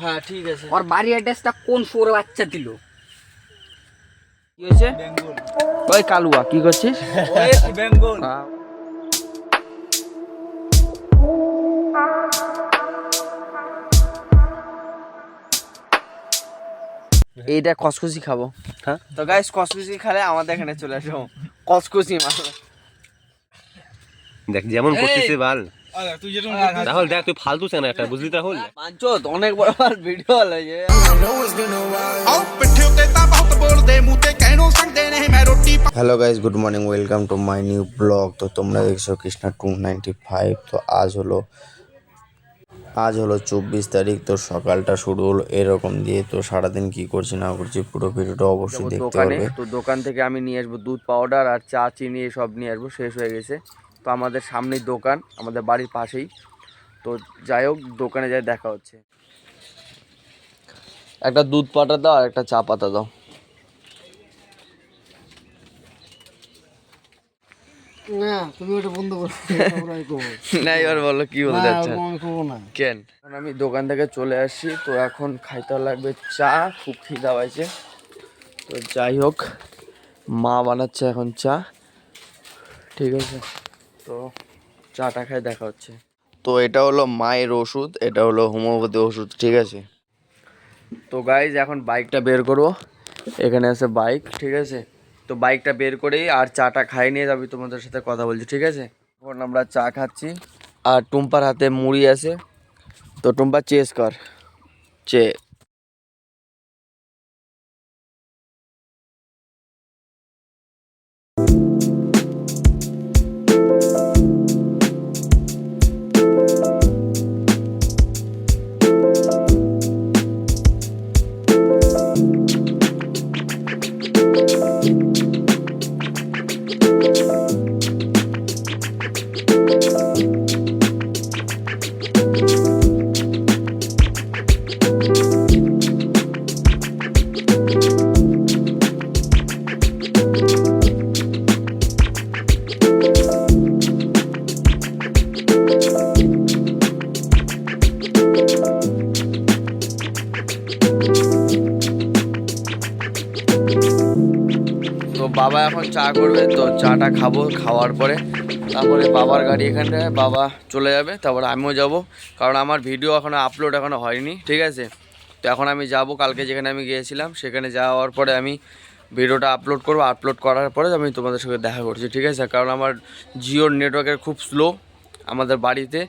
হ্যাঁ ঠিক আছে। ওর বাড়ি অ্যাড্রেসটা কোন শোরে বাচ্চা দিল? কি হয়েছে? ওই কালুয়া কি করছিস? বেঙ্গল। এইটা কসকসি খাবো। হ্যাঁ তো গাইস কসকসি খেলে আমাদের এখানে চলে আসো। কসকসি মাছ। দেখ যেমন করতেছে বাল তুই যেরকম রাহুল, দেখ তুই ফালতু চেনা একটা, বুঝলি রাহুল? পাঁচত অনেক বড় বড় ভিডিও লাগে। Hello guys, good morning, welcome to my new blog. তো তোমরা দেখছো কৃষ্ণা 295। তো আজ হলো 24 তারিখ। তো সকালটা শুরু হলো এরকম দিয়ে। তো সারাদিন কি করছি না করছি পুরো ভিডিওটা অবশ্যই দেখতে দোকানে পারবে। তো দোকান থেকে আমি নিয়ে আসবো দুধ পাউডার আর চা চিনি সব নিয়ে আসবো, শেষ হয়ে গেছে। তো আমাদের সামনেই দোকান, আমাদের বাড়ির পাশেই। তো যাই হোক দোকানে যাই দেখা হচ্ছে। একটা দুধ পাতা দাও আর একটা চা পাতা দাও। না তুমি ওটা বন্ধ করো। না এবার বলো কি বলতে চাচ্ছ? আমি করবো না। কেন? এখন আমি দোকান থেকে চলে আসছি, তো এখন খাইতে লাগবে চা, খুব খিদা পাইছে। তো যাই হোক মা বানাচ্ছে এখন চা, ঠিক আছে। তো চাটা খাই দেখা হচ্ছে। তো এটা হলো মায়ের ওষুধ, এটা হলো হোমিওপ্যাথি ওষুধ, ঠিক আছে। তো গাইজ এখন বাইকটা বের করবো, এখানে আছে বাইক, ঠিক আছে। তো বাইকটা বের করেই আর চাটা খাই নিয়ে যাবি, তোমাদের সাথে কথা বলছি, ঠিক আছে। এখন আমরা চা খাচ্ছি আর টুম্পার হাতে মুড়ি আছে। তো টুম্পা চেস কর, চে। তো বাবা এখন চা করবে, তো চাটা খাবো, খাওয়ার পরে তারপরে বাবার গাড়ি এখানটায়, বাবা চলে যাবে, তারপরে আমিও যাব, কারণ আমার ভিডিও এখনও আপলোড এখনও হয়নি, ঠিক আছে। তো এখন আমি যাব কালকে যেখানে আমি গিয়েছিলাম, সেখানে যাওয়ার পরে আমি ভিডিওটা আপলোড করবো। আপলোড করার পরে আমি তোমাদের সঙ্গে দেখা করছি, ঠিক আছে। কারণ আমার জিওর নেটওয়ার্কের খুব স্লো, আমাদের বাড়িতে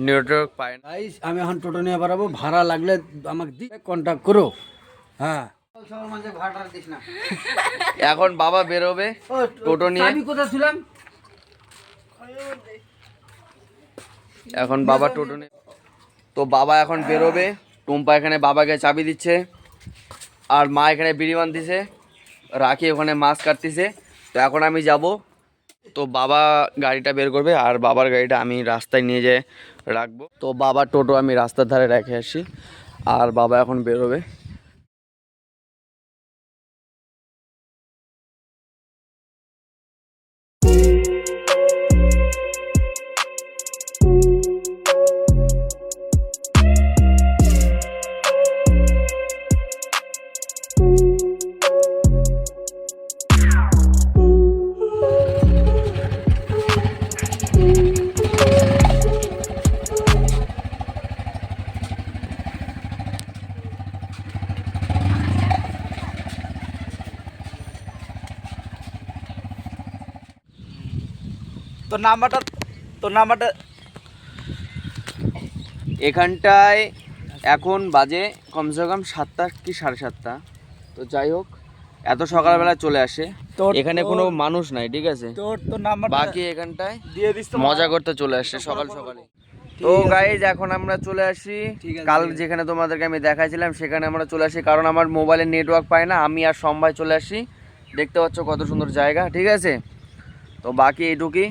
নেটওয়ার্ক পায় না। গাইস আমি এখন টোটো নিয়ে বেরাবো, ভাড়া লাগলে আমাকে দিয়ে কন্ট্যাক্ট করো। হ্যাঁ ভাড়াটা দিস না। এখন বাবা বেরোবে টোটো নিয়ে। আমি কোথায় ছিলাম? এখন বাবা টোটো নিয়ে, তো বাবা এখন বেরোবে। টুম্পা এখানে বাবাকে চাবি দিচ্ছে, আর মা এখানে বিড়ি বানতেছে, রাখি ওখানে মাছ কাটতেছে। তো এখন আমি যাব, তো বাবা গাড়িটা বের করবে আর বাবার গাড়িটা আমি রাস্তায় নিয়ে যেয়ে রাখবো। তো বাবার টোটো আমি রাস্তার ধারে রেখে আসি, আর বাবা এখন বেরোবে। তোর নাম্বারটা এখানটায় এখন বাজে কমসে কম 7টা কি 7:30। তো যাই হোক এত সকালবেলা চলে আসে, এখানে কোনো মানুষ নাই, ঠিক আছে। তোর নাম্বার বাকি এখানটায় দিয়ে দিস তো। মজা করতে চলে আসছে সকাল সকালে। তো গাইজ এখন আমরা চলে আসি কাল যেখানে তোমাদেরকে আমি দেখাইছিলাম, সেখানে আমরা চলে আসি, কারণ আমার মোবাইলে নেটওয়ার্ক পায় না। আমি আর সম্ভাই চলে আসি, দেখতে পাচ্ছ কত সুন্দর জায়গা, ঠিক আছে। তো বাকি এইটুকুই।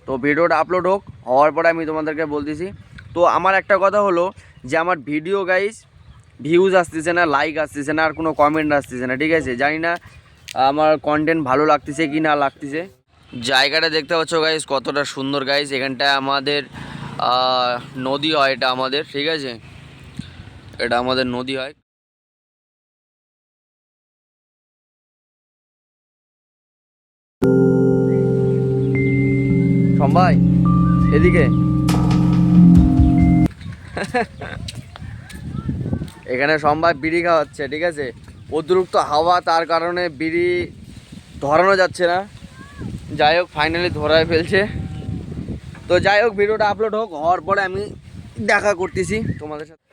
তো ভিডিওটা আপলোড হওয়ার পরে আমি তোমাদেরকে বলতেছি। তো আমার একটা কথা হলো যে আমার ভিডিও গাইজ ভিউজ আসতেছে না, লাইক আসতেছে না, আর কোনো কমেন্ট আসতেছে না, ঠিক আছে। জানি না আমার কন্টেন্ট ভালো লাগতেছে কি না লাগতেছে। জায়গাটা দেখতে পাচ্ছ গাইজ কতটা সুন্দর গাইজ। এখানটায় আমাদের নদী হয়, এটা আমাদের, ঠিক আছে। এটা আমাদের নদী হয়। সম্ভাই এদিকে এখানে সম্ভাই বিড়ি খাওয়াচ্ছে, ঠিক আছে। অতিরিক্ত হাওয়া, তার কারণে বিড়ি ধরানো যাচ্ছে না। যাই হোক ফাইনালি ধরায় ফেলছে। তো যাই হোক ভিডিওটা আপলোড হোক, হওয়ার পরে আমি দেখা করতেছি তোমাদের সাথে।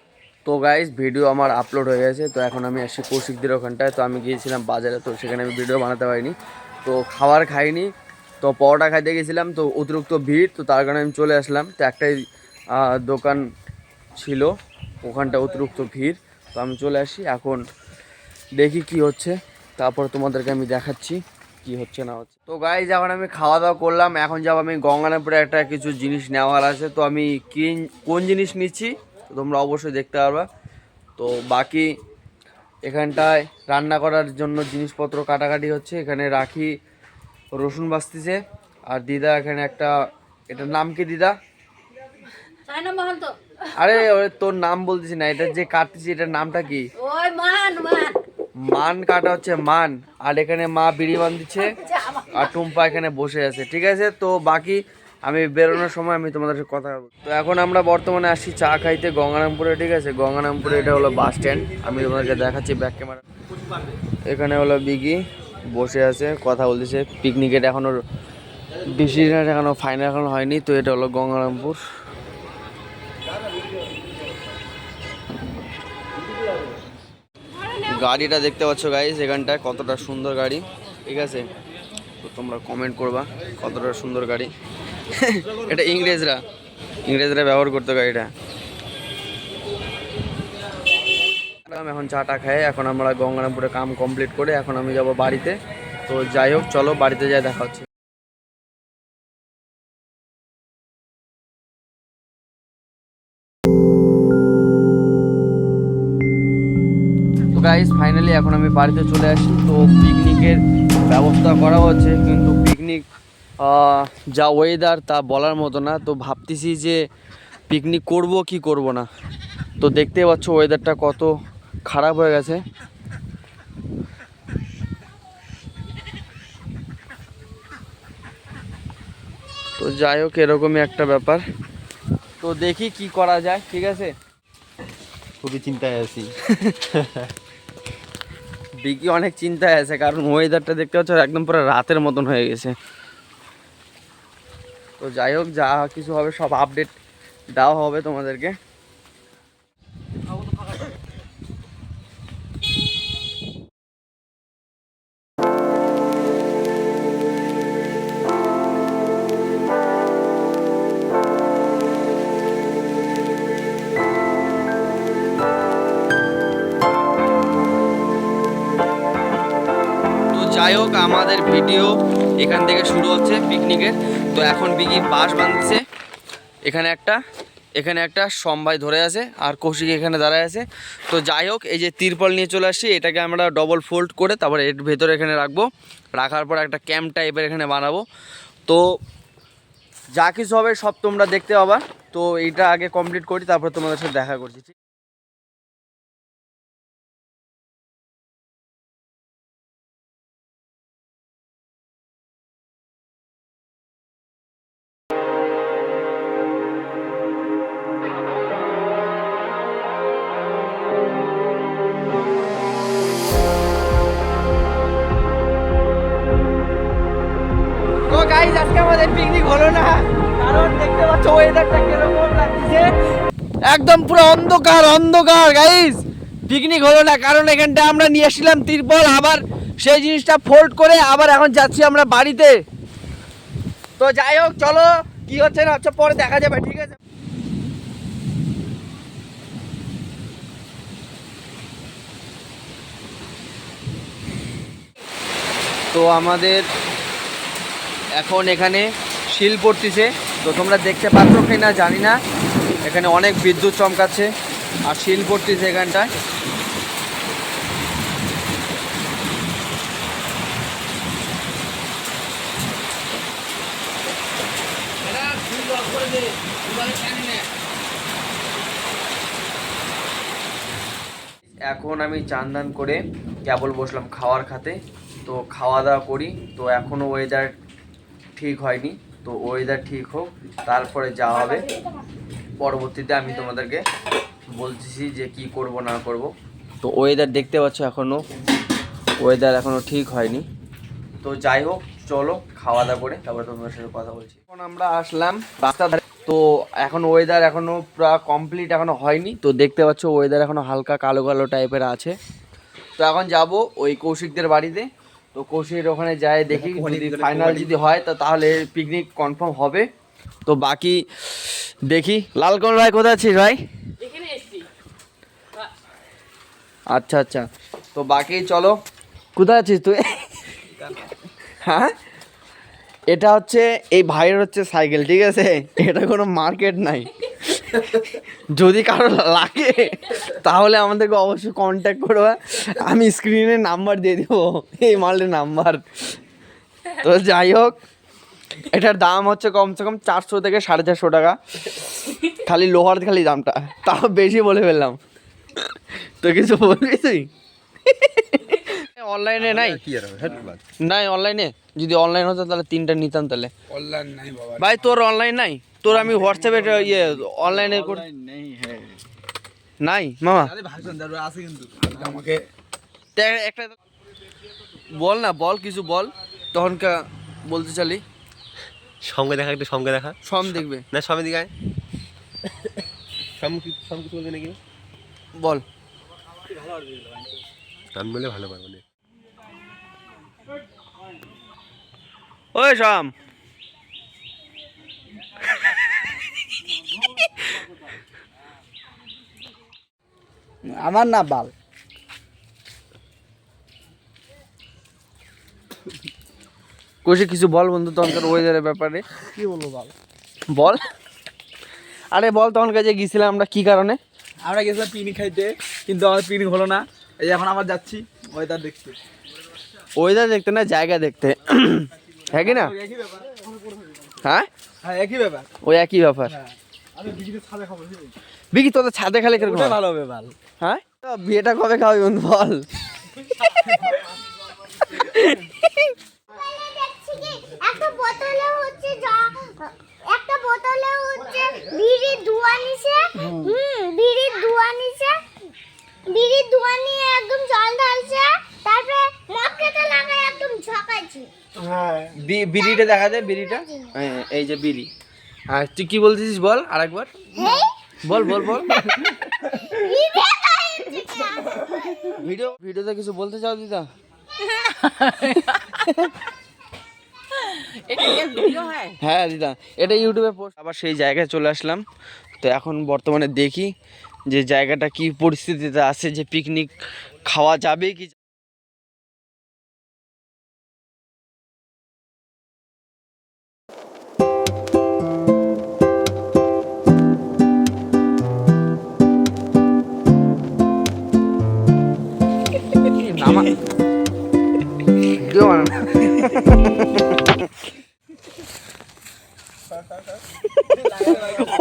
তো গাইস ভিডিও আমার আপলোড হয়ে গেছে। তো এখন আমি আসছি কৌশিকদের ওখানটায়। তো আমি গিয়েছিলাম বাজারে, তো সেখানে আমি ভিডিও বানাতে পারিনি। তো খাবার খাইনি, তো পরোটা খাইতে গেছিলাম, তো অতিরিক্ত ভিড়, তো তার কারণে আমি চলে আসলাম। তো একটাই দোকান ছিল, ওখানটা অতিরিক্ত ভিড়, তো আমি চলে আসি। এখন দেখি কি হচ্ছে, তারপর তোমাদেরকে আমি দেখাচ্ছি কি হচ্ছে না হচ্ছে। তো গাইজ এখন আমি খাওয়া দাওয়া করলাম, এখন যাবো আমি গঙ্গারামপুরে, একটা কিছু জিনিস নেওয়ার আছে। তো আমি কোন জিনিস নিচ্ছি তো তোমরা অবশ্যই দেখতে পারবা। তো বাকি এখানটায় রান্না করার জন্য জিনিসপত্র কাটাকাটি হচ্ছে। এখানে রাখি রসুন বাছতেছে, আর দিদা এখানে একটা, এটার নাম কি দিদা? আরে তোর নাম বলতেছি না, এটা যে কাটতেছি এটার নামটা কি? মান কাটা হচ্ছে মান। আর এখানে মা বিড়ি বাঁধছে, আর টুম্পা এখানে বসে আছে, ঠিক আছে। তো বাকি আমি বেরোনোর সময় আমি তোমাদের সাথে কথা বলবো। তো এখন আমরা বর্তমানে আসছি চা খাইতে গঙ্গারামপুরে, ঠিক আছে। গঙ্গারামপুরে এটা হলো বাস স্ট্যান্ড, আমি তোমাদেরকে দেখাচ্ছি ব্যাক ক্যামেরা। এখানে হলো বিগি বসে আছে, কথা বলতেছে। পিকনিকের এখনো ডিসিশন এখনো ফাইনাল এখনো হয়নি। তো এটা হলো গঙ্গারামপুর। গাড়িটা দেখতে পাচ্ছ গাইস, এখানটায় কতটা সুন্দর গাড়ি, ঠিক আছে। তো তোমরা কমেন্ট করবা কতটা সুন্দর গাড়ি। এটা ইংরেজরা ব্যবহার করতো গাড়িটা। এখন চাটা খাই, এখন আমরা গঙ্গারামপুরে কাম কমপ্লিট করে এখন আমি যাব বাড়িতে। তো যাই হোক চলো বাড়িতে যাই, দেখা হচ্ছে। গাইস ফাইনালি এখন আমি বাড়িতে চলে আসি। তো পিকনিকের ব্যবস্থা করা হচ্ছে, কিন্তু পিকনিক যা ওয়েদার তা বলার মতো না। তো ভাবতেছি যে পিকনিক করব কি করব না। তো দেখতেই পাচ্ছ ওয়েদারটা কত খারাপ হয়ে গেছে। তো যাই হোক এরকমই একটা ব্যাপার। তো দেখি কি করা যায়, ঠিক আছে। খুবই চিন্তায় আছি। বিকি অনেক চিন্তায় আছে, কারণ ওয়েদারটা দেখতে পাচ্ছ একদম পুরো রাতের মতন হয়ে গেছে। তো যাই হোক যা কিছু হবে সব আপডেট দেওয়া হবে তোমাদেরকে। যাই হোক আমাদের ভিডিও এখান থেকে শুরু হচ্ছে পিকনিকের। তো এখন বিকি বাঁশ বাঁধছে, এখানে একটা সম্ভাই ধরে আছে, আর কৌশিক এখানে দাঁড়ায় আছে। তো যাই হোক এই যে তিরপল নিয়ে চলে আসছি, এটাকে আমরা ডবল ফোল্ড করে তারপরে এর ভেতরে এখানে রাখবো। রাখার পর একটা ক্যাম্প টাইপের এখানে বানাবো। তো যা কিছু হবে সব তোমরা দেখতে পাবা। তো এইটা আগে কমপ্লিট করি, তারপর তোমাদের সাথে দেখা করছি। তো গাইস আজকে আমাদের পিকনিক হলো না, কারণ দেখতে পাচ্ছ ওয়েদারটা কিরকম লাগছে, একদম পুরো অন্ধকার গাইস। পিকনিক হলো না কারণ এখানটা আমরা নিয়ে আসছিলাম তিরপল, আবার সেই জিনিসটা ফোল্ড করে আবার এখন যাচ্ছি আমরা বাড়িতে। তো যাই হোক চলো কি হচ্ছে না হচ্ছে পরে দেখা যাবে, ঠিক আছে। তো আমাদের এখন এখানে শিল পড়তেছে। তো তোমরা দেখতে পাচ্ছ কি না জানি না, এখানে অনেক বিদ্যুৎ চমকাচ্ছে আর শিল পড়তেছে এখানটায়। এখন আমি চান দান করে কেবল বসলাম খাওয়ার খাতে। তো খাওয়া দাওয়া করি। তো এখনও ওয়েদার ঠিক হয়নি, তো ওয়েদার ঠিক হোক তারপরে যা হবে পরবর্তীতে আমি তোমাদেরকে বলতেছি যে কি করব না করব। তো ওয়েদার দেখতে পাচ্ছ ওয়েদার এখনও ঠিক হয়নি। তো যাই হোক, চলো খাওয়া দাওয়া করে তারপরে তোমাদের সাথে কথা বলছি। এখন আমরা আসলাম রাস্তার ধারে। তো এখন ওয়েদার এখনও পুরো কমপ্লিট এখনও হয়নি। তো দেখতে পাচ্ছ ওয়েদার এখনও হালকা কালো কালো টাইপের আছে। তো এখন যাব ওই কৌশিকদের বাড়িতে। তো কৌশিকের ওখানে যাই দেখি, যদি ফাইনাল যদি হয় তো তাহলে পিকনিক কনফার্ম হবে। তো বাকি দেখি। লালকন ভাই কোথায় আছিস ভাই? আচ্ছা আচ্ছা, তো বাকি চলো। কোথায় আছিস তুই? হ্যাঁ, এটা হচ্ছে এই ভাইয়ের হচ্ছে সাইকেল, ঠিক আছে? এটা কোনো মার্কেট নাই। যদি কারো লাগে তাহলে আমাদেরকে অবশ্যই কন্ট্যাক্ট করবে, আমি স্ক্রিনে নাম্বার দিয়ে দেবো, এই মালের নাম্বার। তো যাই হোক, এটার দাম হচ্ছে কমসে কম 400 থেকে 450 টাকা, খালি লোহার খালি দামটা, তাও বেশি বলে ফেললাম। তো কিছু বলবি তুই? অনলাইনে নাই? নাই অনলাইনে? যদি অনলাইন হতো তাহলে 3টা নিতাম। তাহলে অনলাইন নাই বাবা ভাই, তোর অনলাইন নাই? তোর আমি হোয়াটসঅ্যাপে অনলাইনে নাই মামা। আমাকে একটা বল না, বল কিছু বল, তখনকার বলতে চালি। সঙ্গে দেখা, একটু সঙ্গে দেখা। সম দেখবে না সঙ্গে দিকে সঙ্গে কিছু বলবে নাকি? বল। আমি বলে ভালো পারবো না। ওই শাম, আমার না বাল কৌশিক কিছু বল বন্ধু তখনকার ওয়েদারের ব্যাপারে। কি বলবো বাল? বল, আরে বল তখনকার যে গেছিলাম আমরা কি কারণে। আমরা গেছিলাম পিকনিক খাইতে, কিন্তু আমার পিকনিক হলো না। এই এখন আবার যাচ্ছি ওয়েদার দেখতে। ওয়েদার দেখতে না, জায়গা দেখতে, হ্যাঁ কি না? একই ব্যাপার। হ্যাঁ হ্যাঁ একই ব্যাপার। ওই একই ব্যাপার। আমি বিকিতে ছাদে খাবো। বিকি তোদের ছাদে খালে কিরকম হয়? ভালো হবে বাল। হ্যাঁ, তো বিয়েটা কবে খাওয়াবি বন্ধু বল? একটা বোতলে হচ্ছে বিড়ির ধোঁয়া নিছে, বিড়ির ধোঁয়া নিয়ে একদম জল ঢালছে, তারপরে মদ খেতে লাগায় একদম ঝকাইছে। বিড়িটা দেখা যায়, বিড়িটা এই যে বিড়ি। হ্যাঁ, তুই কি বলতেছিস বল আরেকবার। বল বল বল। ভিডিওতে কিছু বলতে চাও দিদা? হ্যাঁ দিদা, এটা ইউটিউবে পোস্ট। আবার সেই জায়গায় চলে আসলাম। তো এখন বর্তমানে দেখি যে জায়গাটা কি পরিস্থিতিতে আছে, যে পিকনিক খাওয়া যাবে কি।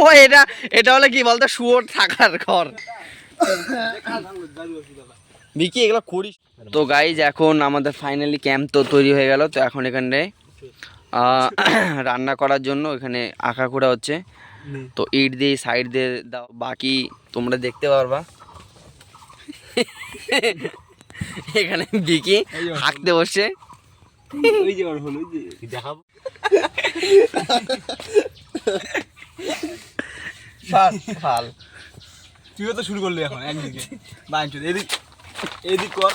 ও এটা এটা হলে কি বলতো, শুয়োর থাকার ঘর। বিকি এগুলো করিস। তো গাইজ এখন আমাদের ফাইনালি ক্যাম্প তো তৈরি হয়ে গেল। তো এখন এখানে রান্না করার জন্য এখানে আঁকাখুড়া হচ্ছে। তো ইট দিয়ে সাইড দিয়ে দাও, বাকি তোমরা দেখতে পারবা। এখানে বিকি হাঁকতে বসে। ওই যে হলো দেখাবো। ফাল তুইও তো শুরু করলি এখন একদিকে বাইঞ্চ এদিক এদিক কর।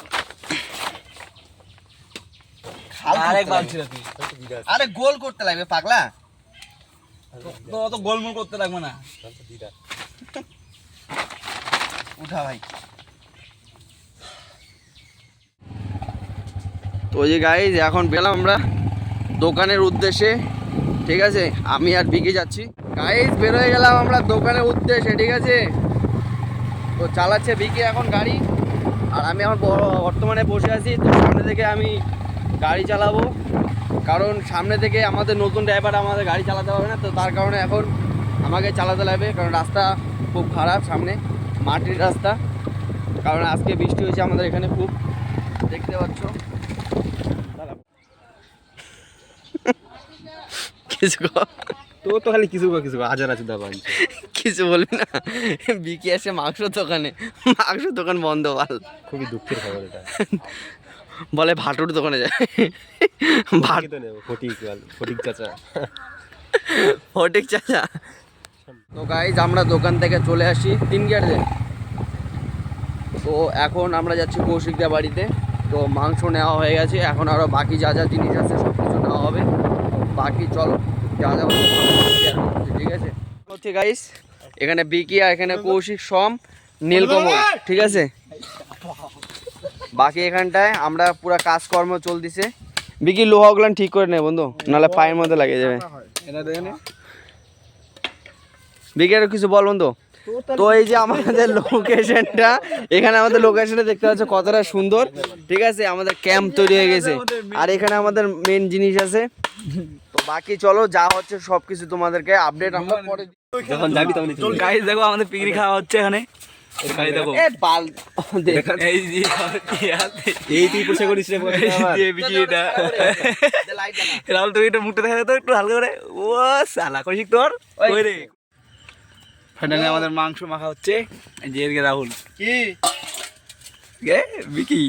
আরেক বালছি তুই। আরে গোল করতে লাগবে পাগলা, তো অত গোলমোল করতে লাগবে না। উঠা ভাই। তো ওই যে গাইজ এখন পেলাম আমরা দোকানের উদ্দেশ্যে, ঠিক আছে? আমি আর বিকে যাচ্ছি। গাইজ বের হয়ে গেলাম আমরা দোকানের উদ্দেশ্যে, ঠিক আছে? তো চালাচ্ছে বিকে এখন গাড়ি, আর আমি এখন বর্তমানে বসে আছি। তো সামনে থেকে আমি গাড়ি চালাবো, কারণ সামনে থেকে আমাদের নতুন ড্রাইভার আমাদের গাড়ি চালাতে পারবে না। তো তার কারণে এখন আমাকে চালাতে লাগবে, কারণ রাস্তা খুব খারাপ, সামনে মাটির রাস্তা। কারণ আজকে বৃষ্টি হয়েছে আমাদের এখানে খুব, দেখতে পাচ্ছ। কিছু তো খালি কিছু হাজার আছে দাবা কিছু বলবি না? বিকি আসে মাংস দোকানে, মাংস দোকান বন্ধ বাল। খুবই দুঃখের খবর এটা। বলে ভাটুর দোকানে যায়। বাকি তো নেই, ফটিক চাচা। ফটিক চাচা। তো গাইজ আমরা দোকান থেকে চলে আসি 3 গেটে। তো এখন আমরা যাচ্ছি কৌশিকদা বাড়িতে। তো মাংস নেওয়া হয়ে গেছে, এখন আরও বাকি যা যা জিনিস আছে সব কিছু নেওয়া হবে। বাকি চলো যা যা ঠিক আছে। হচ্ছে গাইস, এখানে বিকি আর এখানে কৌশিক, সম, নীলকমল, ঠিক আছে। বাকি এখানটায় আমরা পুরা কাজকর্ম চলতেছে। বিকি লোহাগুলান ঠিক করে নে বন্ধু, নাহলে পায়ের মধ্যে লাগে যাবে। বিকি আর কিছু বল বন্ধু। তো এই যে আমাদের লোকেশনটা, এখানে আমাদের লোকেশনটা দেখতে পাচ্ছ কতটা সুন্দর, ঠিক আছে। আমাদের ক্যাম্প তৈরি হয়ে গেছে, আর এখানে আমাদের মেন জিনিস আছে। তো বাকি চলো যা হচ্ছে সবকিছু তোমাদেরকে আপডেট আমরা পরে যখন যাবি তখন গাইস দেখো আমাদের পিকনিক খাওয়া হচ্ছে এখানে। দেখো এ বাল এই যে এই তুই পোষা করিস রে বিকিটা রাহুল, তুই একটু মুখটা দেখা তো একটু হালকা করে। ও সালা কৌশিক তোর ওই রে ফাইনালি আমাদের মাংস মাখা হচ্ছে। এই যে এদিকে রাহুল কি বিকি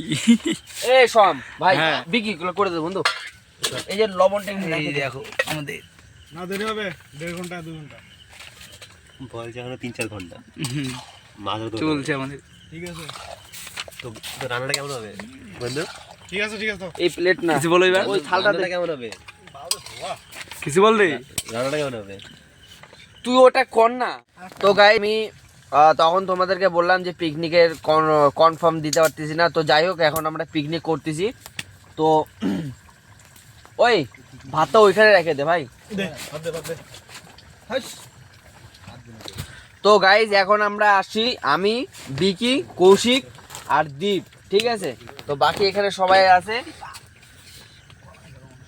এ সম ভাই, হ্যাঁ। বিকি গুলো করে দে বন্ধু। এই যে লবণটা এই দেখো আমাদের না দেরি হবে 1.5 ঘন্টা 2 ঘন্টা বলছে এখনো 3-4 ঘন্টা মাছ চলছে আমাদের। ঠিক আছে তো রান্নাটা কেমন হবে বন্ধু? ঠিক আছে তো এই প্লেট না, কিছু বলো এবার, ওই থালটা রান্নাটা কেমন হবে? কিছু বল রে। রান্নাটা কেমন হবে? তুই ওটা কর না। তো গাই আমি তখন তোমাদেরকে বললাম যে পিকনিকের কনফার্ম দিতে পারতেছি না। তো যাই হোক, এখন আমরা পিকনিক করতেছি। তো ওই ভাতটা ওইখানে রেখে দে ভাই। তো গাইজ এখন আমরা আসি, আমি, বিকি, কৌশিক আর দীপ, ঠিক আছে। তো বাকি এখানে সবাই আছে।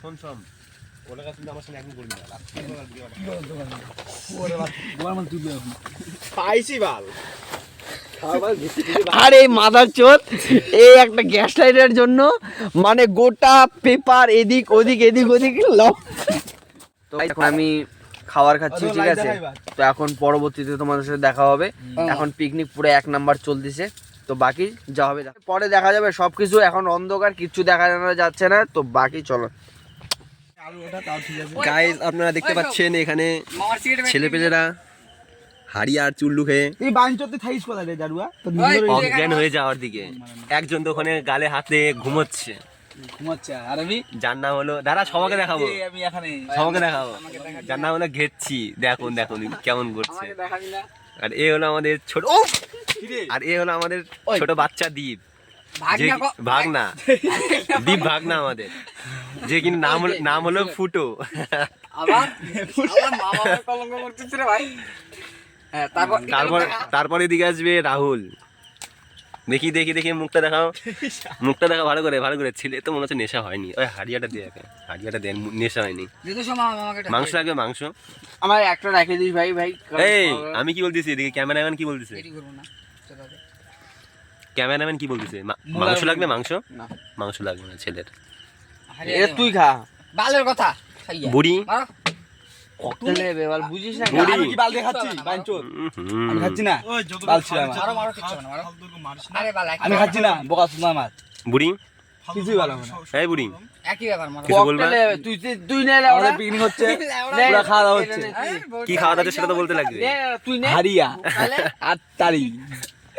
শোন ওটা কাছে আমার সঙ্গে একদম করবি না। পাইছি বাল আর এই মাদার চোদ এই একটা গ্যাস লাইটের জন্য মানে গোটা পেপার এদিক ওদিক তো এখন আমি খাবার খাচ্ছি, ঠিক আছে। তো এখন পরবর্তীতে তোমাদের সাথে দেখা হবে। এখন পিকনিক পুরো 1 নাম্বার চলতেছে। তো বাকি যা হবে পরে দেখা যাবে। সবকিছু এখন অন্ধকার, কিচ্ছু দেখা যাচ্ছে না। তো বাকি চলো। গাইস আপনারা দেখতে পাচ্ছেন এখানে ছেলেপেলেরা হাড়ি আর চুল্লু খেয়ে এই বাঞ্চতে থাইস কোলা রে দারুয়া তো অজ্ঞান হয়ে যাওয়ার দিকে। একজন তো ওখানে গালে হাতে ঘুমোচ্ছে, আর আমি যার নাম হলো, দাঁড়া সবাইকে দেখাবো, আমি এখানে সবাইকে দেখাবো, যার নাম হলো ঘেচ্ছি। দেখুন কেমন করছে। আর এ হলো আমাদের ছোট, আর এ হলো আমাদের ছোট বাচ্চা দ্বীপ, ভাগনা দ্বীপ ভাগনা আমাদের, যে কিন্তু নাম হলো ফুটো। তারপর এদিকে আসবে রাহুল। দেখি মুখটা দেখাও ভালো করে। ছেলে তো মনে হচ্ছে নেশা হয়নি। ওই হাড়িয়াটা দেন, নেশা হয়নি। মাংস লাগবে, মাংস আমার একটা রেখে দিস ভাই। এই আমি কি বলতেছি, এদিকে ক্যামেরাম্যান কি বলতেছে? ক্যামেরাম্যান কি বলতেছে? মাংস লাগবে, মাংস লাগবে না ছেলের। এটা তুই খা বালের কথা বুড়ি বুঝিস না। আমি কি বাল দিয়ে খাচ্ছি বাঞ্চোদ? আমি খাচ্ছি না, বাল ছিল আমার। আমি খাচ্ছি না, বোকা শুনা আমার বুড়ি কিছুই ভালো না। এই বুড়ি একই ব্যাপার কিছু বলবা? তুই নে আমাদের পিকনিক হচ্ছে, পুরো খাওয়া দাওয়া হচ্ছে। কি খাওয়া দাওয়া সেটা তো বলতে লাগবে। তুই নে হারিয়া আর তারি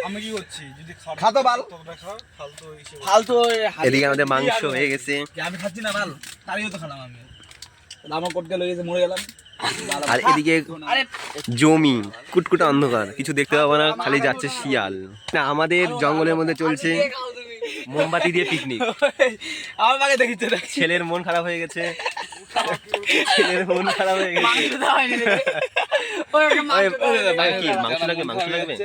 আমি কি করছি যদি খাতো বাল তোমরা খাও ফালতু হিসেবে ফালতু। এদিকে আমাদের মাংস হয়ে গেছে। আমি খাচ্ছি না বাল, তারিও তো খেলাম আমি। আমার করতে লেগেছে, মরে গেলাম। আর এদিকে জমি কুটকুটা অন্ধকার, কিছু দেখতে পাবো না, খালি যাচ্ছে শিয়াল। না, আমাদের জঙ্গলের মধ্যে চলছে মোমবাতি দিয়ে পিকনিক। আমার মাকে দেখিতে দেখ, ছেলের মন খারাপ হয়ে গেছে। ভাই কি মাংস লাগবে?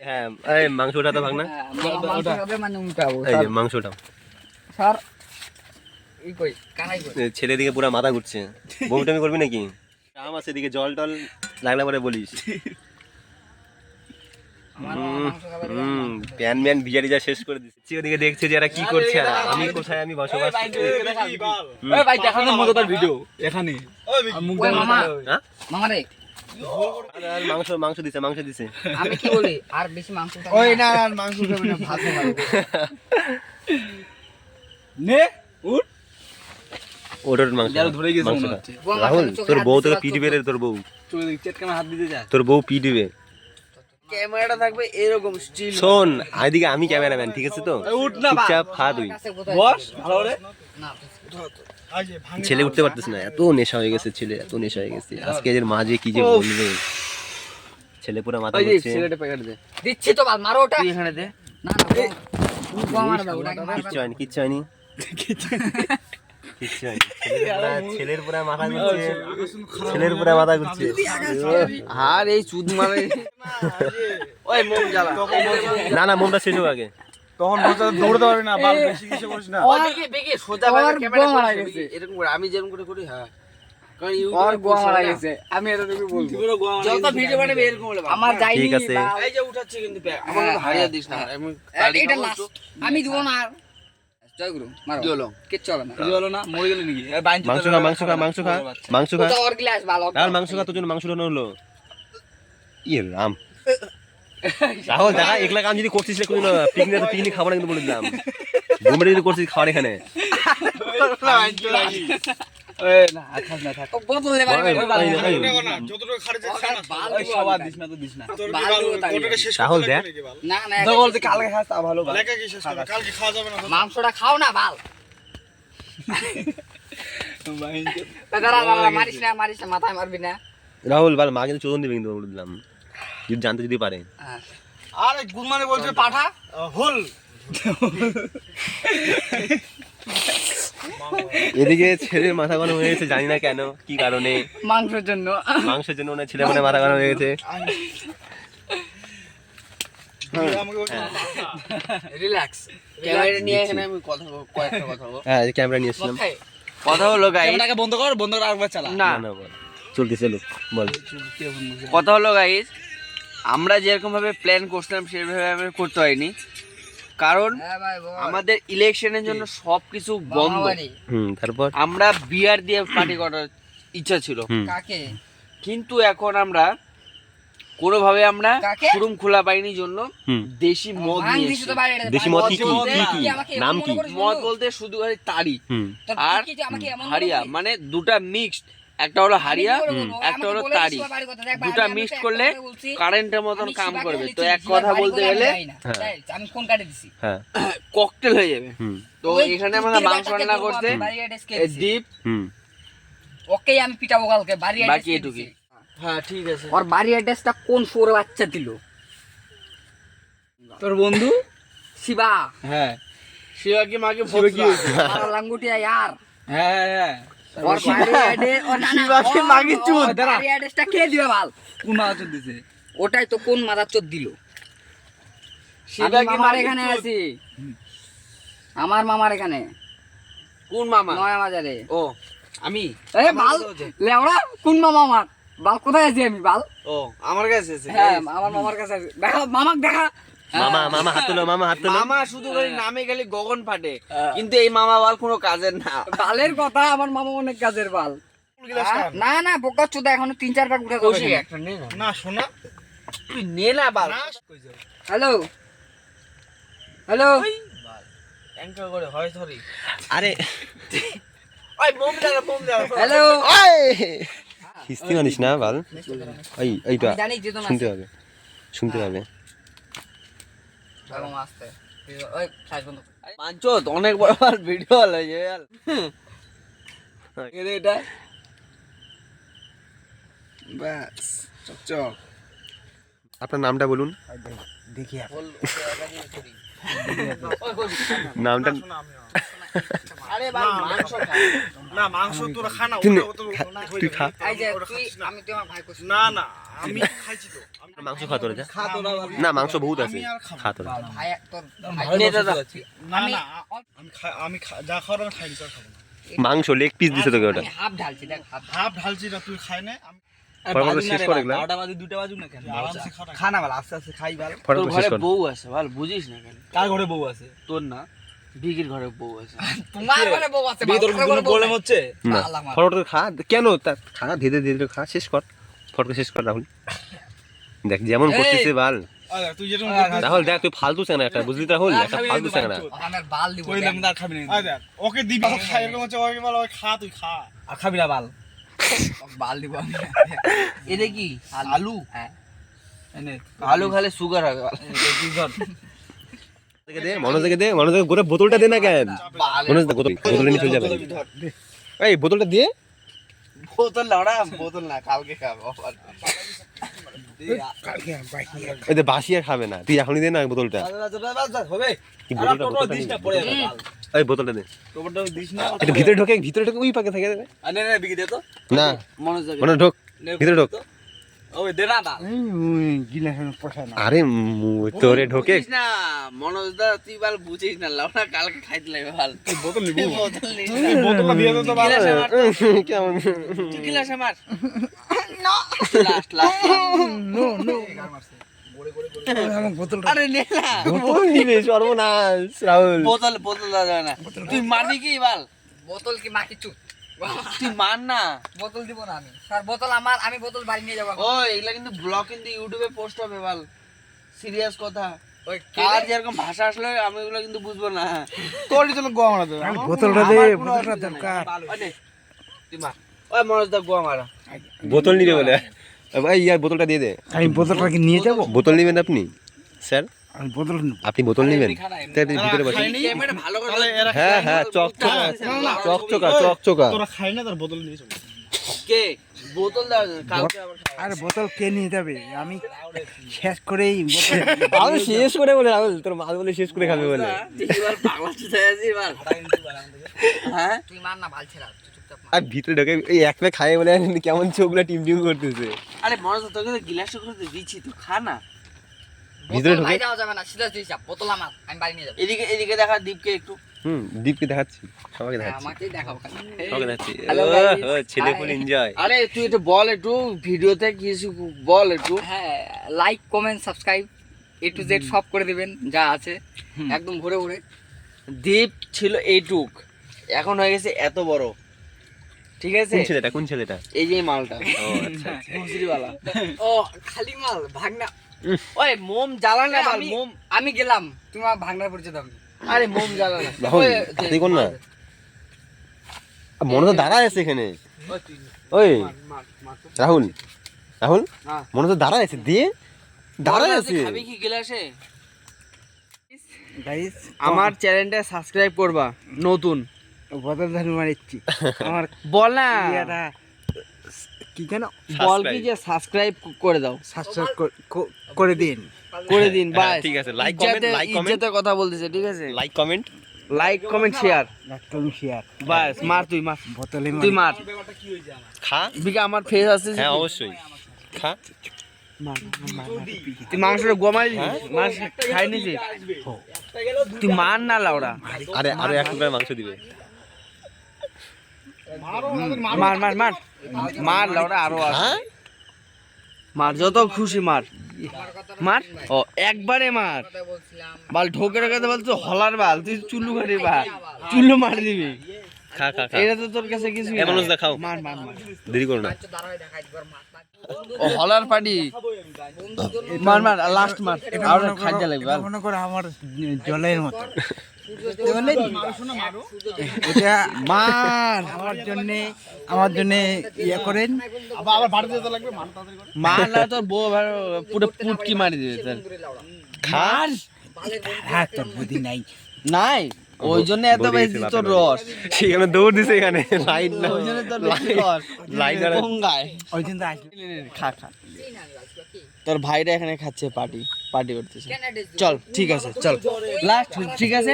হ্যাঁ, এই মাংসটা তো ভাগ না, এই যে মাংসটা। ছেলে দিকে পুরো মাথা ঘুরছে। বমি করবি নাকি? আম আছে এদিকে, জল টল লাগলে পরে বলিস। প্যান ম্যান বিয়ারি যা শেষ করে দিচ্ছে, ওদিকে দেখছে যে এরা কি করছে আর আমি কোথায় আমি বসবাস করছি। ওই ভাই দেখানোর মতো তার ভিডিও এখানে মুখ মামা হ্যাঁ? মামারে আর মাংস মাংস দিছে আমি কি বলি আর বেশি মাংস ওই না না মাংস খাবে না, ভাত খাবে। নে উঠ ওটার মাংস যারা ধরে গেছে মনে মাংসটা। হচ্ছে। রাহুল তোর বউ তোকে পিটবে রে, তোর বউ চলে দিক চেটকানা হাত দিতে যা। তোর বউ পিটবে। ক্যামেরাটা থাকবে এরকম স্টিল। শোন এদিকে আমি ক্যামেরাম্যান, ঠিক আছে তো? উঠ না বা চুপচাপ খা তুই। বস ভালো করে। আজ এ ভাঙে ছেলে উঠতে পারতেছ না, এত নেশা হয়ে গেছে ছেলে, এত নেশা হয়ে গেছে। আজকে এদের মাঝে কি যে বলবে, ছেলে পুরো মাথা ওই যে ঘুরছে। সিগারেটের প্যাকেট দে, দিচ্ছি তো বাল মারো ওটা তুই এখানে দে। না না ও মার দাও ওটা কিচ্ছু হয়নি কিচ্ছু হয়নি কিচ্ছু হয়নি। ছেলের পুরো মাথা ঘুরছে, ছেলের পুরো মাথা ঘুরছে। আর এই চুদ মারে। ওই মোম জ্বালা। না না মোমটা শেষ হোক আগে। তখন দৌড়তে পারবি না, বাল বেশি কিছু করিস না। ওই বেগে বেগে সোজা ভাবে ক্যামেরা মারা গেছে এরকম করে, আমি যেরকম করে করি। হ্যাঁ কারণ ইউটিউবে গোয়া মারা গেছে, আমি এতটুকু বলবো। পুরো গোয়া মারা যত ভিডিও বানাবে এরকম হলে ভালো। আমার যাইনি ঠিক আছে। বাল। এই যে উঠাচ্ছি কিন্তু আমার কিন্তু হারিয়ে দিস না। আমি এটা লাস্ট আমি দিব না আর জয় গুরু মারো কি হলো? কিচ্ছু হবে না কি হলো না, মরে গেল নাকি? এই বাইন মাংস খা মাংস খা মাংস খা মাংস খা। ওটা ওর গ্লাস ভালো রাহুল মাংস খা, তোর জন্য মাংস রান্না হলো। ইয়ে রাম রাহুল দেখা একলা কাম যদি করছিস পিকনিক খাবার কিন্তু বলে দিলাম। ঘুমে যদি করছিস খাবার এখানে। এই না খাস না থাক। ও বোতলে বাড়ি ওই, ওই, ওই, না, যতটুকু খাড়ে যে খা না। ওই সবার দিস না তো দিস না। তোর কি বাল বাল, দেবো তাই। গোটাটা শেষ রাহুল করতে দেখ। লাগবে নাকি বাল? না না তো বলতে কালকে খাস তা ভালো বাল। লেখা কি শেষ করবে? কালকে খাওয়া যাবে না তো। মাংসটা খাও না বাল বাইন দাদা মারিস না মাথায় মারবি না রাহুল বল মা কিন্তু চোদন দিবে কিন্তু বলে দিলাম, যদি জানতে যদি পারে। আরে গুমানে বলছে পাঠা হুল। এদিকে ছেলের মাথা গরম হয়ে গেছে, জানি না কেন কি কারণে। মাংসের জন্য মাংসের জন্য ওনার ছেলে মনে মাথা গরম হয়ে গেছে। আমাকে বলছে রিল্যাক্স। ক্যামেরা নিয়ে এখানে আমি কথা কয়েকটা কথা বলবো। হ্যাঁ ক্যামেরা নিয়ে এসেছিলাম। কথা হলো গাইস, ক্যামেরাটাকে বন্ধ কর, বন্ধ করে আরেকবার চালা। না না বল চলতেছে লোক বল। কথা হলো গাইস, আমরা যেরকম ভাবে প্ল্যান করছিলাম সেভাবে আমি করতে পারিনি, কারণ হ্যাঁ ভাই বল আমাদের ইলেকশনের জন্য সবকিছু বন্ধ। মামাবাড়ি। তারপর আমরা বিয়ার দিয়ে পার্টি করার ইচ্ছা ছিল, কাকে কিন্তু এখন আমরা কোনোভাবে আমরা কাকে? শোরুম খোলা পাইনি জন্য হুম। দেশি মদ ভাঙ নিয়ে দিছি তো এসেছি। বাইরে দেশি মদ কি কি বলতে কি তুই কি আমাকে নাম এমন কি? মনে করিস মদ বন্ধু? বলতে শুধু খালি তাড়ি তোর আর কি যে আমাকে এমন মনে হারিয়া, করিস? মানে দুটা মিক্সড, একটা হলো হারিয়া আমি কি করে বলবো? একটা আমাকে হলো বলে তাড়ি, দিস বাড়ির কথা। দেখ ভাই, দুটা আমি মিক্সড তো করলে একটা কথা বলছি। কারেন্টের মতন আমি কাম শিবাকে করবে। বলেছি, তো এক শিবার কথা বাড়ি বলতে বলে আমি গেলে যাই না। হ্যাঁ। তাই, আমি কোন কাটে দিছি হ্যাঁ ককটেল হয়ে যাবে। হুম তো ওই এখানে তুই আমরা তিন মাংস বাচ্চাকে রান্না ধরবো, করতে আমি বাড়ি অ্যাড্রেস কে দিছি? ডিপ, হুম ওকেই আমি পিটাবো কালকে বাড়ি বাকি অ্যাড্রেস এটুকুই। হ্যাঁ ঠিক আছে। ওর বাড়ি অ্যাড্রেসটা কোন ফোরে বাচ্চা দিল? তোর বন্ধু শিবা হ্যাঁ শিবা কি মাকে শিবা কি ভোট হয়েছে? আর লাঙ্গুটিয়া ইয়ার হ্যাঁ হ্যাঁ ওর বাড়ি অ্যাড্রেস ও না না শিবাকে ওর- মাগি চুদ। ওর বাড়ি অ্যাড্রেসটা কে দিবে বাল? কোন আচর দিছে? ওটাই তো কোন মাদার চোদ দিল? শিবা আমি কি মামার মাগি এখানে চুদ? আছি, আমার মামার এখানে কোন মামা? নয়া বাজারে। ও আমি এ বাল লেওড়া, কোন মামা আমার? বাল কোথায় আছি আমি বাল? ও আমার কাছে আছে। হ্যাঁ আমার মামার কাছে আছে। দেখা মামাক দেখা। মামা মামা হাত তোলো মামা হাত তোলো। মামা শুধু খালি নামে খালি গগন ফাটে, কিন্তু এই মামা বল কোনো কাজের না। বালের কথা, আমার মামা অনেক কাজের বাল। না না বোকা চোদা, এখনো 3-4 পাক উঠে কৌশিক যাবে। একটা নে না, না শোনা তুই নে না বাল। হ্যালো হ্যালো অ্যাঙ্কার করে হয় সরি। আরে ওই মোম দাঁড়া মোম দাঁড়া। হ্যালো কিস্তি মানিস না বল। এইটা জানি যে তোমার শুনতে হবে শুনতে হবে। মামা আসতে ওই সাইজ বন্ধ। পাঁচত অনেক বড় বড় ভিডিও হলো ইয়ার। এটা বাস চকচক। আপনার নামটা বলুন। নামটা আরে ভাই মাংস খা। না মাংস তোরা খা না, তুই ওটা হয়ে তুই যাবে। খা। এই যে ওটা তুই খাচ্ছিস না। আমি তোমার ভাই কইছি না না আমি খাইছি তো। মাংস খা তোরা যা। খা তোরা বাল। না মাংস বহুত আছে, আমি আর খাবো না। খা তোরা। ভাই তোর ভালো নে বসে দাদা। আছি। না আমি- না আমি যা খাওয়ার আমি খাইনি, স্যার খাবো না। মাংস লেগ পিস দিছে তোকে ওটা। আমি হাফ ঢালছি দেখ হাফ। হাফ ঢালছি না, তুই খাই না। ফটাফট শেষ করে এগুলা। 12টা বাজে 2টা বাজুক না কেন? আরামসে খা না। খা না বাল, আস্তে আস্তে খাই বাল। তোর ফটাফট শেষ ঘরে কর। বউ আছে বল, বুঝিস না কেন? কার ঘরে বউ আছে? তোর না, ভিকির ঘরে বউ আছে। তোমার ঘরে বউ আছে, বিয়ে তোর বাবার ঘরে কোনো বউ প্রবলেম নাই। হচ্ছে? না বাল আমার। ফটাফট খা, কেন তা খা, ধীরে ধীরে খা, শেষ কর, ফটকে শেষ কর রাহুল। দেখ যেমন করতেছে বাল আরে তুই যেরকম রাহুল, দেখ তুই ফালতু চ্যাংরা একটা, বুঝলি তো রাহুল, একটা ফালতু চ্যাংরা। আমার বাল দিব কইলাম না আর খাবি না। আরে দেখ ওকে দিবি খাই এরকম হচ্ছে ওকে বল ওকে খা তুই খা। আর খাবি না বাল। বাল দিব আমি। এটা কি আলু? হ্যাঁ এনে আলু খেলে সুগার হবে বল। থেকে দে, মনোজকে দে, মনোজকে গোটা বোতলটা দে না কেন? মনোজ দে, বোতলটা নিয়ে চলে যাবে। এই বোতলটা দিয়ে বোতল লাউড়া, বোতল না, কালকে খাবো আবার। এই যে বাসি আর খাবে না, তুই এখনই দে না বোতলটা। হবে। কি বোতলটা, টোটো বোতলটা দিস না নিয়ে- পড়ে যাবে বাল। এই বোতলটা দে, টোটোটা দিস না। এটা ভিতরে ঢোকে, ভিতরে ঢোকে, ওই পাকে থাকে। আরে না বিকি দে তো। না মনোজ যাবে। মনোজ ঢোক, ভিতরে ঢোক। ওই দে না বাল। গিলাসের পোষা না। আরে তোরে ঢোকে। বুঝিস না মনোজ দা, তুই বল বুঝিস না, লাউড়া কালকে খাইতে লাগবে বল। বোতল নিবি বোতল নিস না। বোতলটা দিয়ে দে তো বাবা। গিলাস আমার, কেমন তুই গিলাস আমার। Last last. আমার বোতলটা আরে নে না, বোতল নিবে, সর্বনাশ রাহুল। বোতল বোতল দেওয়া যাবে না। তুই মারবি কি বল? বোতল কি মাকি চুপ, তুই মার না। বোতল দিব না আমি স্যার, বোতল আমার, আমি বোতল বাড়ি নিয়ে যাবো। ও এগুলা কিন্তু ব্লগ কিন্তু ইউটিউবে পোস্ট হবে বল, সিরিয়াস কথা। ওই আর যেরকম ভাষা আসলে আমি এগুলো কিন্তু বুঝবো না। তোরই চলো গোয়া মারা দে। বোতলটা দে, আমার কোনো বোতলটা অসুবিধা নেই। দরকার। ওই নে, তুই মার। ওই মনোজ দা গোয়া মারা। বোতল নিবে বলে, ভাই ইয়ার বোতলটা দিয়ে দে। আমি বোতলটা কি নিয়ে যাবো? বোতল নেবেন আপনি স্যার? আমি বোতল নেবো। আপনি বোতল নেবেন? তাই ভিতরে বসে। ক্যামেরা ভালো করে তাহলে এরা হ্যাঁ হ্যাঁ, চকচকা চকচকা চকচকা। তোরা খাই না তার বোতল নিয়ে চল। কে বোতল দেওয়া যাবে, কালকে আবার খাবো। আর বোতল কে নিয়ে যাবে? আমি শেষ করেই বোতল আমি শেষ করে বলে রাহুল, তোর মাল বলে শেষ করে খাবে বলে। তুই এবার পাগলা চুদায় আছিস এবার। হ্যাঁ তুই মার না, ভাল ছেড়া, তুই চুপচাপ মার। আর ভিতরে ঢোকে এই এক প্যাক খায় বলে কেমন চোখগুলা টিম টিম করতেছে। আরে মনোজ দা, তোকে তো গিলাসটা করে তো দিচ্ছি, তুই খা না। ভিতরে বোতল ঢোকে। বাইরে যাওয়া যাবে না, সিধা তুই চাপ, বোতল আমার, আমি বাড়ি নিয়ে যাবো। এদিকে এদিকে দেখা দীপকে একটু। দীপকে দেখাচ্ছি, সবাইকে হ্যাঁ, দেখাচ্ছি, আমাকেই দেখাও খালি। সবাইকে দেখাচ্ছি। Hello guys. ও ছেলে ফুল এনজয়। আরে তুই একটু বল, একটু ভিডিওতে কিছু বল একটু। হ্যাঁ, like comment subscribe A to Z সব করে দিবেন যা আছে, একদম ভরে ভরে। দীপ ছিল এইটুক, এখন হয়ে গেছে এত বড়, ঠিক আছে? কোন ছেলেটা, কোন ছেলেটা? এই যে এই মালটা ও আচ্ছা আচ্ছা। ভুসরিওয়ালা। ও খালি মাল ভাগনা। ওই মোম জ্বালা না বল, আমি- মোম। আমি গেলাম, তুমি আমার ভাগনার পরিচয় দাও। আরে মোম জ্বালা না। রাহুল ওই, তুই কোন না? মনে তো দাঁড়ায় আছে এখানে। ওই তুই ওই মার, মার তো। রাহুল, রাহুল হ্যাঁ। মনে তো দাঁড়ায় আছে, দিয়ে দাঁড়ায় বল না, আছে। তুই খাবি কি গ্লাসে? গাইস আমার চ্যানেলটা সাবস্ক্রাইব করবা, নতুন। বোতল ধরে মারিচ্ছি। আমার বল না, ইয়েটা কি কেন বল কি যে সাবস্ক্রাইব করে দাও, সাবস্ক্রাইব করে দিন। করে দিন। হ্যাঁ, বাস ঠিক আছে, লাইক কমেন্ট, লাইক কমেন্ট, ইজ্জতের কথা বলতেছে, ঠিক আছে? Like comment. Like comment share, তুমি শেয়ার বাস। মার তুই, মার বোতলে তুই মার। খা। বিকা আমার ফেস আছে, হ্যাঁ অবশ্যই খা। তুই মাংসটা গোয়া মারি মাছ খাই নিছিস, তুই মার না লাউড়া। আরে আরো এক টুকরা মাংস দিবে। মার মার মার মার লাউড়া, আরো আছে। হ্যাঁ মার, যত খুশি মার, মার। ও একবারে মার বাল, ঢোকে রেখে বল তুই হলার বাল, তুই চুল্লু ঘাটি বাল, চুল্লু মার দিবি। খা খা খা। এটা তো তোর কাছে কিছু এ মানুষ দেখাও, মার মার মার। দেরি করো না। দাঁড়ায় দেখাই দিবার মার। ও হলার পার্টি, মার মার, লাস্ট মার, আর খাইতে লাগবে বাল। মনে করো আমার জলের মতো। এটা মার আমার জন্য ইয়ে করেন। আবার বাড়িতে যেতে লাগবে মান তাড়াতাড়ি করে। মার না তোর বউ পুরো পুটকি মারি দিবে তোর। খাস হ্যাঁ তোর বুদ্ধি নাই। নাই, ওই জন্য এত বলে বেশি গেছে তোর বাপের রস, সেখানে দৌড় দিছে, এখানে লাইট না, ওই জন্য তোর বেশি রস। লাইট আর গঙ্গায় ওই দিন তো আসলে খা খা। তোর ভাইরা এখানে খাচ্ছে, পার্টি পার্টি করতেছে। চল ঠিক আছে, চল লাস্ট, ঠিক আছে?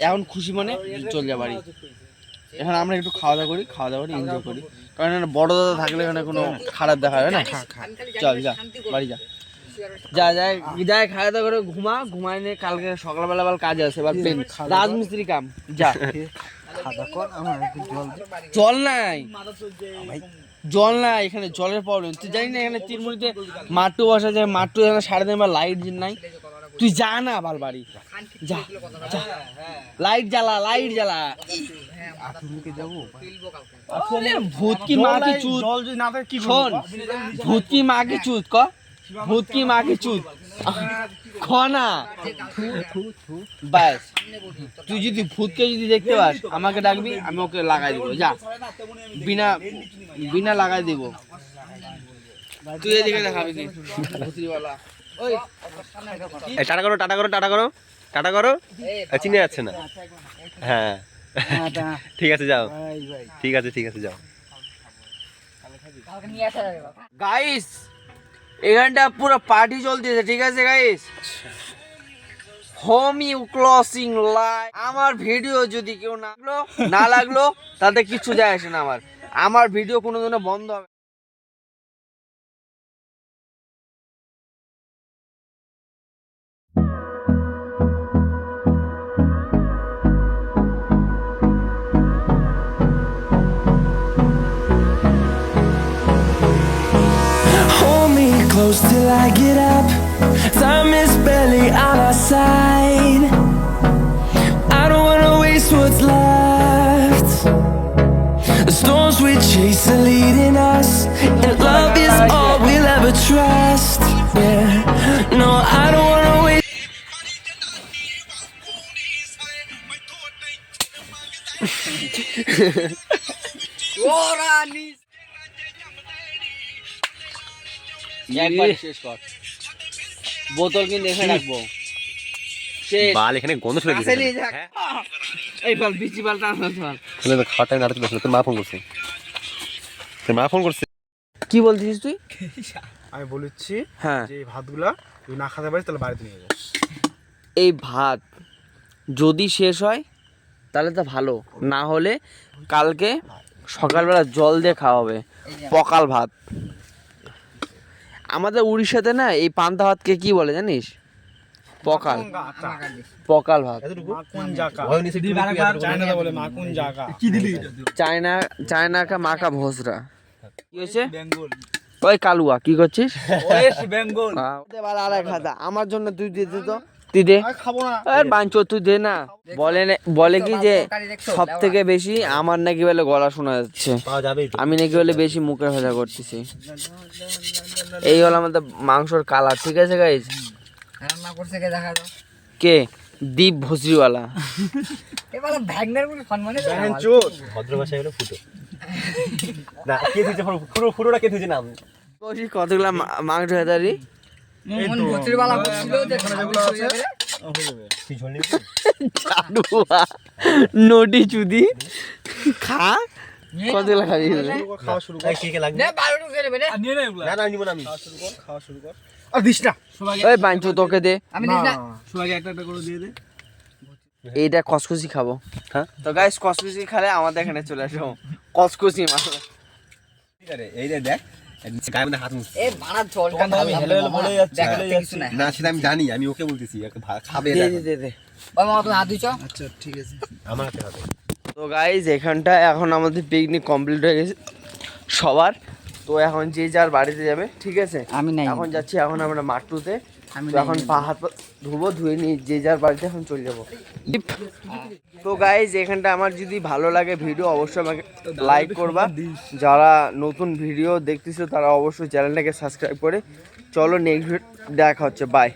এখন খুশি মনে চল যা বাড়ি। এখন আমরা একটু খাওয়া দাওয়া করি, খাওয়া দাওয়া করি, এনজয় করি, কারণ এখানে বড় দাদা থাকলে এখানে কোনো খারাপ দেখা হয় না। চল যা বাড়ি যা, যা যায় যায়, খাওয়া দাওয়া করে ঘুমা, ঘুমাই নিয়ে কালকে সকালবেলা আবার কাজ আছে, এবার রাজমিস্ত্রি কাম, যা খাওয়া কর। আমার একটু জল দে। চল নাই। জল না, এখানে জলের প্রবলেম। তুই জানি না এখানে তিনমুড়িতে মাট্টু বসা যায়, মাট্টু এখানে 3:30 লাইট নাই। তুই যা না বাল বাড়ি, যা যা, লাইট জ্বালা, লাইট জ্বালা। ভূত কি মা কি চুত, জল যদি না থাকে কি শোন, ভূত কি মা কি চুত ক, ভূত কি মা কি চুত খ না। ব্যাস, তুই যদি ভূতকে যদি দেখতে পাস আমাকে ডাকবি, আমি ওকে লাগাই দিব। যা, বিনা বিনা লাগাই দিব। তুই এদিকে দেখাবি কি ভূতিওয়ালা? ওই টাটা করো, টাটা করো, টাটা করো, টাটা করো। চিনে যাচ্ছে না। হ্যাঁ ঠিক আছে যাও, ঠিক আছে ঠিক আছে যাও। গাইস, এখানটা পুরো পার্টি চলতেছে, ঠিক আছে guys? Home you closing light. আমার ভিডিও যদি কেউ না লাগলো তাতে কিছু যায় আসে না। আমার ভিডিও কোনোদিনও বন্ধ হবে। Hold me close till I get up. Time is barely on our side. I don't wanna waste what's left. The storms we chase are leading us, and love is all we'll ever trust. Yeah, no, I don't wanna waste. একবার শেষ কর, বোতল কিন্তু এখানে রাখবো। শেষ। বাল এখানে গন্ধ শুনে কাছে নিয়ে যাক। এই বল বিচি বল টান বল। খাওয়ার টাইম নাটক তোর মা ফোন করছে, তোর মা ফোন করছে। কি বলছিস তুই? আমি বলেছি হ্যাঁ, যে এই ভাতগুলা তুই না খেতে পারিস তাহলে বাড়িতে নিয়ে যাবো। এই ভাত যদি শেষ হয় তাহলে তো ভালো, না হলে কালকে সকালবেলা জল দিয়ে খাওয়া হবে পকাল ভাত। আমাদের উড়িষ্যাতে না এই পান্তা ভাতকে কি বলে জানিস? পকাল, পকাল ভাত। মাকুন জাকা, চায়নাতে বলে মাকুন জাকা। চায়না কা মাকা ভোসরা। কি হয়েছে? ওই কালুয়া কি করছিস? আমার জন্য তুই দিয়ে দে তো, তুই দে। খাবো না। বাঞ্চো তুই দে না। বলে কি যে সব থেকে বেশি আমার নাকি বলে গলা শোনা যাচ্ছে, আমি নাকি বলে বেশি মুখের ভাজা করতেছি। এই হলো আমাদের মাংসর কালার, ঠিক আছে গাইস? রান্না করছে কে দেখা দাও। কে? দীপ ভসরিওয়ালা। এবারে ভ্যাগনার বলে সম্মানে ভদ্র ভাষায় হলো ফুটো। না কে দিয়েছে ফুটোটা কে দিয়েছে নাম? কতগুলা মাংস হেদারি মন ভুতির বালা বলছিল যে খাবি হয়ে যাবে। তুই ঝোল নিবি? নোটি চুদি খা, কতগুলা খাবি? খাওয়া শুরু কর। কে কে লাগবে? নে বারোটু করে নে। না না নিব না আমি। খাওয়া শুরু কর। আর দিস না। ওই বাঞ্চো তোকে দে, আমি দিস না। সুয়াগে একটা একটা করে দিয়ে দে। এইটা কসকসি খাবো। হ্যাঁ তো গাইস, কসকসি খেলে আমাদের এখানে চলে আসো। কসকসি মাছ ঠিক আছে এই যে দেখ গায়ের মধ্যে হাত মুছছে। এ বানা জলটা ঢাল হেলে হেলে বলে যাচ্ছে, দেখ হেলে কিছু না। না সেটা আমি জানি, আমি ওকে বলতেছি খাবে দে দেখো। দে দে। ওই মামা তুমি হাত দিছো? আচ্ছা ঠিক আছে। আমার হাতে হবে। তো গাইস, এখানটা এখন আমাদের পিকনিক কমপ্লিট হয়ে গেছে সবার। তো এখন যে যার বাড়িতে যাবে, ঠিক আছে? আমি নাই। এখন যাচ্ছি, এখন আমরা মাট্টুতে। আমি তো এখন পা হাত ধুবো, ধুয়ে নিয়ে যে যার বাড়িতে এখন চলে যাবো। তো গাইজ, এখানটা আমার যদি ভালো লাগে ভিডিও অবশ্যই আমাকে লাইক করবা। যারা নতুন ভিডিও দেখতেছো তারা অবশ্যই চ্যানেলটাকে সাবস্ক্রাইব করে চলো, নেক্সট দেখা হচ্ছে। বাই।